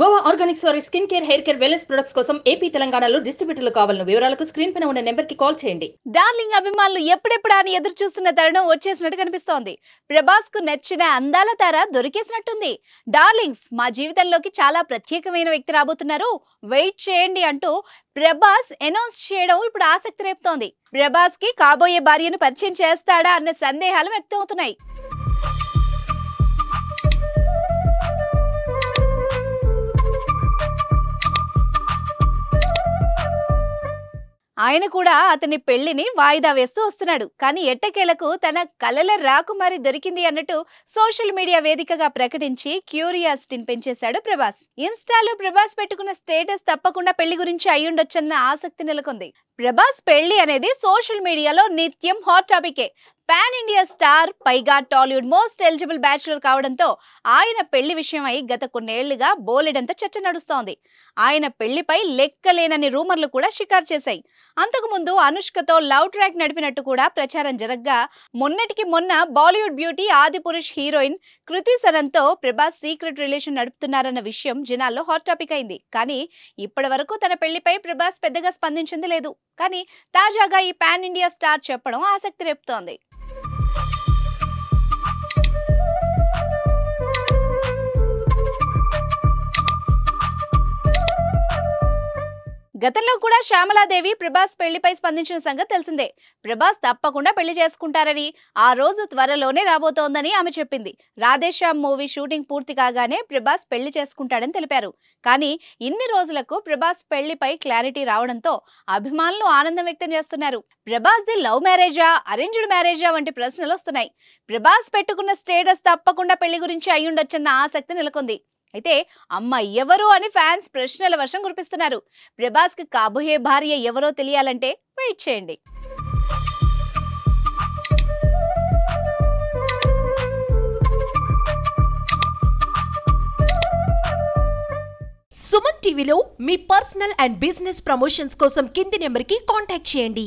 Goa Organics వారి skin care, hair care, wellness products కోసం AP, తెలంగాణలో డిస్ట్రిబ్యూటర్లు కావాలను వివరాలకు స్క్రీన్ పైన ఉన్న నెంబర్ కి కాల్ చేయండి. డార్లింగ్ అభిమానులు ఎప్పుడెప్పుడా అని ఎదురు చూస్తున్న తరుణం వచ్చేసినట్టు కనిపిస్తోంది. ప్రభాస్ కు నచ్చిన అందాల తార దొరికేసినట్టుంది. డార్లింగ్స్, మా జీవితంలోకి చాలా ప్రత్యేకమైన వ్యక్తి రాబోతున్నారు, వెయిట్ చేయండి అంటూ ప్రభాస్ అనౌన్స్ చేయడం ఇప్పుడు ఆసక్తి రేపుతోంది. ప్రభాస్ కి కాబోయే భార్యను పరిచయం చేస్తాడా అన్న సందేహాలు వ్యక్తమవుతున్నాయి. ఆయన కూడా అతని పెళ్లిని వాయిదా వేస్తూ వస్తున్నాడు. కానీ ఎట్టకేలకు తన కలల రాకుమారి దొరికింది అన్నట్టు సోషల్ మీడియా వేదికగా ప్రకటించి క్యూరియాసిటీని పెంచేశాడు ప్రభాస్. ఇన్స్టాలో ప్రభాస్ పెట్టుకున్న స్టేటస్ తప్పకుండా పెళ్లి గురించి అయ్యుండొచ్చన్న ఆసక్తి నెలకొంది. ప్రభాస్ పెళ్లి అనేది సోషల్ మీడియాలో నిత్యం హాట్ టాపికే. పాన్ ఇండియా స్టార్, పైగా టాలీవుడ్ మోస్ట్ ఎలిజిబుల్ బ్యాచులర్ కావడంతో ఆయన పెళ్లి విషయమై గత కొన్నేళ్లుగా బోలెడంత చర్చ నడుస్తోంది. ఆయన పెళ్లిపై లెక్కలేనని రూమర్లు కూడా షికారు చేశాయి. అంతకుముందు అనుష్కతో లవ్ ట్రాక్ నడిపినట్టు కూడా ప్రచారం జరగ్గా, మొన్నటికి మొన్న బాలీవుడ్ బ్యూటీ ఆదిపురుష్ హీరోయిన్ కృతి సనన్తో ప్రభాస్ సీక్రెట్ రిలేషన్ నడుపుతున్నారన్న విషయం జనాల్లో హాట్ టాపిక్ అయింది. కానీ ఇప్పటి వరకు తన పెళ్లిపై ప్రభాస్ పెద్దగా స్పందించింది లేదు. కానీ తాజాగా ఈ పాన్ ఇండియా స్టార్ చెప్పడం ఆసక్తి రేపుతోంది. గతంలో కూడా శ్యామలాదేవి ప్రభాస్ పెళ్లిపై స్పందించిన సంగతి తెలిసిందే. ప్రభాస్ తప్పకుండా పెళ్లి చేసుకుంటారని, ఆ రోజు త్వరలోనే రాబోతోందని ఆమె చెప్పింది. రాధేశ్యామ్ మూవీ షూటింగ్ పూర్తి కాగానే ప్రభాస్ పెళ్లి చేసుకుంటాడని తెలిపారు. కానీ ఇన్ని రోజులకు ప్రభాస్ పెళ్లిపై క్లారిటీ రావడంతో అభిమానులు ఆనందం వ్యక్తం చేస్తున్నారు. ప్రభాస్ ది లవ్ మ్యారేజా, అరేంజ్డ్ మ్యారేజా వంటి ప్రశ్నలు వస్తున్నాయి. ప్రభాస్ పెట్టుకున్న స్టేటస్ తప్పకుండా పెళ్లి గురించి అయ్యుండొచ్చన్న ఆసక్తి నెలకొంది. అయితే అమ్మ ఎవరు అని ఫ్యాన్స్ ప్రశ్నల వర్షం కురిపిస్తున్నారు. ప్రభాస్ కి కాబోయే భార్య ఎవరో తెలియాలంటే వెయిట్ చేయండి. సుమన్ టీవీలో మీ పర్సనల్ అండ్ బిజినెస్ ప్రమోషన్స్ కోసం కింది నెంబర్కి కాంటాక్ట్ చేయండి.